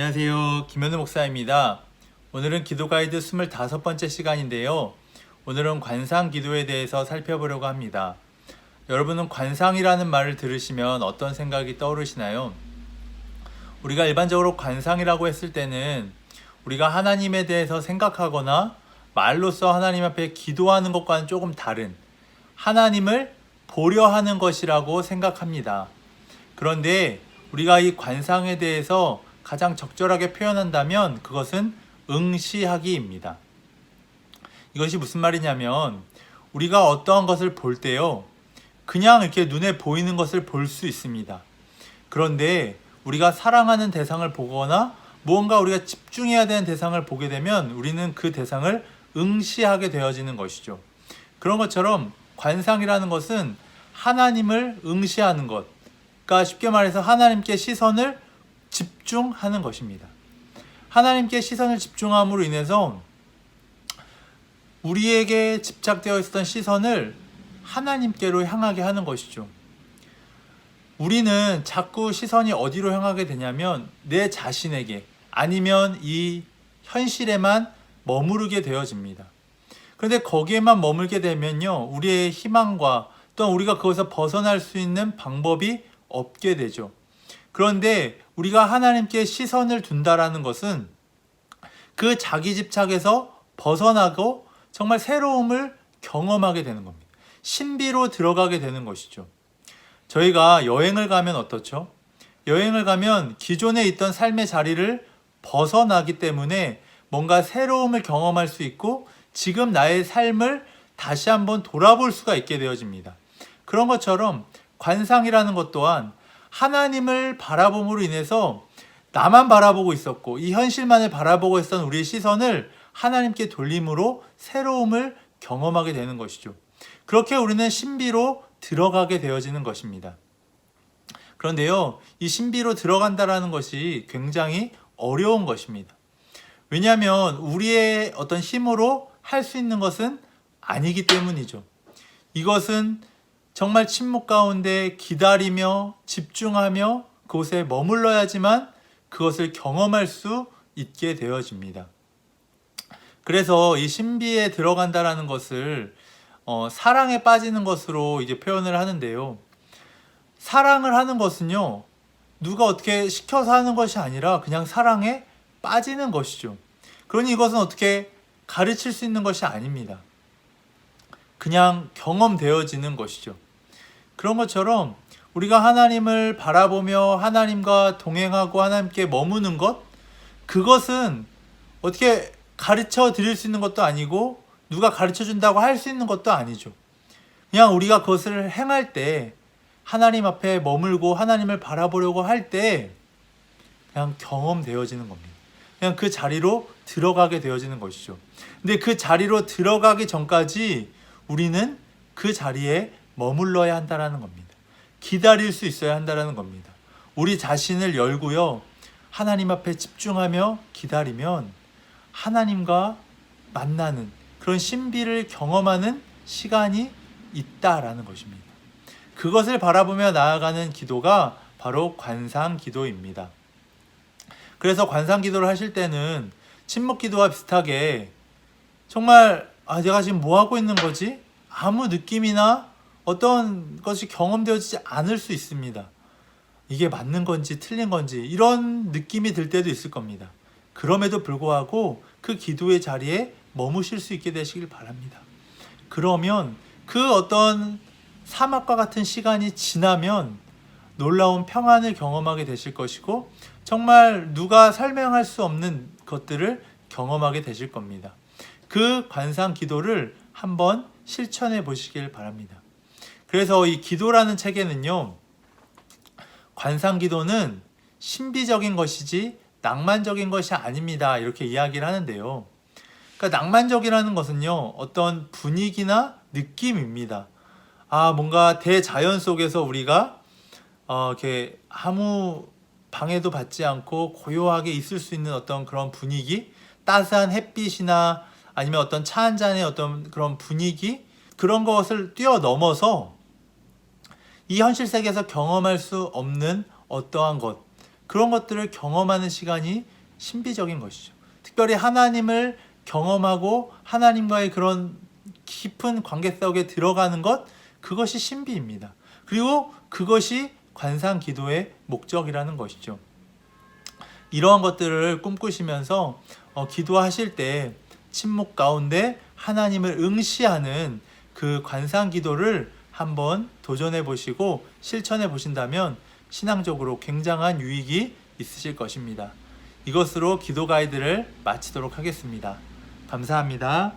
안녕하세요. 김현우 목사입니다. 오늘은 기도 가이드 25번째 시간인데요. 오늘은 관상 기도에 대해서 살펴보려고 합니다. 여러분은 관상이라는 말을 들으시면 어떤 생각이 떠오르시나요? 우리가 일반적으로 관상이라고 했을 때는 우리가 하나님에 대해서 생각하거나 말로써 하나님 앞에 기도하는 것과는 조금 다른 하나님을 보려 하는 것이라고 생각합니다. 그런데 우리가 이 관상에 대해서 가장 적절하게 표현한다면 그것은 응시하기입니다. 이것이 무슨 말이냐면 우리가 어떠한 것을 볼 때요, 그냥 이렇게 눈에 보이는 것을 볼 수 있습니다. 그런데 우리가 사랑하는 대상을 보거나 무언가 우리가 집중해야 되는 대상을 보게 되면 우리는 그 대상을 응시하게 되어지는 것이죠. 그런 것처럼 관상이라는 것은 하나님을 응시하는 것, 그러니까 쉽게 말해서 하나님께 시선을 집중하는 것입니다. 하나님께 시선을 집중함으로 인해서 우리에게 집착되어 있었던 시선을 하나님께로 향하게 하는 것이죠. 우리는 자꾸 시선이 어디로 향하게 되냐면 내 자신에게 아니면 이 현실에만 머무르게 되어집니다. 그런데 거기에만 머물게 되면요, 우리의 희망과 또한 우리가 거기서 벗어날 수 있는 방법이 없게 되죠. 그런데 우리가 하나님께 시선을 둔다라는 것은 그 자기 집착에서 벗어나고 정말 새로움을 경험하게 되는 겁니다. 신비로 들어가게 되는 것이죠. 저희가 여행을 가면 어떻죠? 여행을 가면 기존에 있던 삶의 자리를 벗어나기 때문에 뭔가 새로움을 경험할 수 있고 지금 나의 삶을 다시 한번 돌아볼 수가 있게 되어집니다. 그런 것처럼 관상이라는 것 또한 하나님을 바라봄으로 인해서 나만 바라보고 있었고 이 현실만을 바라보고 있었던 우리의 시선을 하나님께 돌림으로 새로움을 경험하게 되는 것이죠. 그렇게 우리는 신비로 들어가게 되어지는 것입니다. 그런데요, 이 신비로 들어간다라는 것이 굉장히 어려운 것입니다. 왜냐하면 우리의 어떤 힘으로 할 수 있는 것은 아니기 때문이죠. 이것은 정말 침묵 가운데 기다리며 집중하며 그곳에 머물러야지만 그것을 경험할 수 있게 되어집니다. 그래서 이 신비에 들어간다라는 것을 사랑에 빠지는 것으로 이제 표현을 하는데요. 사랑을 하는 것은요, 누가 어떻게 시켜서 하는 것이 아니라 그냥 사랑에 빠지는 것이죠. 그러니 이것은 어떻게 가르칠 수 있는 것이 아닙니다. 그냥 경험되어지는 것이죠. 그런 것처럼 우리가 하나님을 바라보며 하나님과 동행하고 하나님께 머무는 것, 그것은 어떻게 가르쳐 드릴 수 있는 것도 아니고 누가 가르쳐 준다고 할 수 있는 것도 아니죠. 그냥 우리가 그것을 행할 때 하나님 앞에 머물고 하나님을 바라보려고 할 때 그냥 경험되어지는 겁니다. 그냥 그 자리로 들어가게 되어지는 것이죠. 근데 그 자리로 들어가기 전까지 우리는 그 자리에 머물러야 한다는 겁니다. 기다릴 수 있어야 한다는 겁니다. 우리 자신을 열고요, 하나님 앞에 집중하며 기다리면 하나님과 만나는 그런 신비를 경험하는 시간이 있다라는 것입니다. 그것을 바라보며 나아가는 기도가 바로 관상 기도입니다. 그래서 관상 기도를 하실 때는 침묵 기도와 비슷하게 정말 내가 지금 뭐 하고 있는 거지? 아무 느낌이나 어떤 것이 경험되어지지 않을 수 있습니다. 이게 맞는 건지 틀린 건지 이런 느낌이 들 때도 있을 겁니다. 그럼에도 불구하고 그 기도의 자리에 머무실 수 있게 되시길 바랍니다. 그러면 그 어떤 사막과 같은 시간이 지나면 놀라운 평안을 경험하게 되실 것이고 정말 누가 설명할 수 없는 것들을 경험하게 되실 겁니다. 그 관상 기도를 한번 실천해 보시길 바랍니다. 그래서 이 기도라는 책에는요, 관상 기도는 신비적인 것이지 낭만적인 것이 아닙니다, 이렇게 이야기를 하는데요. 그러니까 낭만적이라는 것은요, 어떤 분위기나 느낌입니다. 뭔가 대자연 속에서 우리가 이렇게 아무 방해도 받지 않고 고요하게 있을 수 있는 어떤 그런 분위기, 따스한 햇빛이나 아니면 어떤 차 한 잔의 어떤 그런 분위기, 그런 것을 뛰어넘어서 이 현실 세계에서 경험할 수 없는 어떠한 것, 그런 것들을 경험하는 시간이 신비적인 것이죠. 특별히 하나님을 경험하고 하나님과의 그런 깊은 관계 속에 들어가는 것, 그것이 신비입니다. 그리고 그것이 관상 기도의 목적이라는 것이죠. 이러한 것들을 꿈꾸시면서 기도하실 때 침묵 가운데 하나님을 응시하는 그 관상 기도를 한번 도전해 보시고 실천해 보신다면 신앙적으로 굉장한 유익이 있으실 것입니다. 이것으로 기도 가이드를 마치도록 하겠습니다. 감사합니다.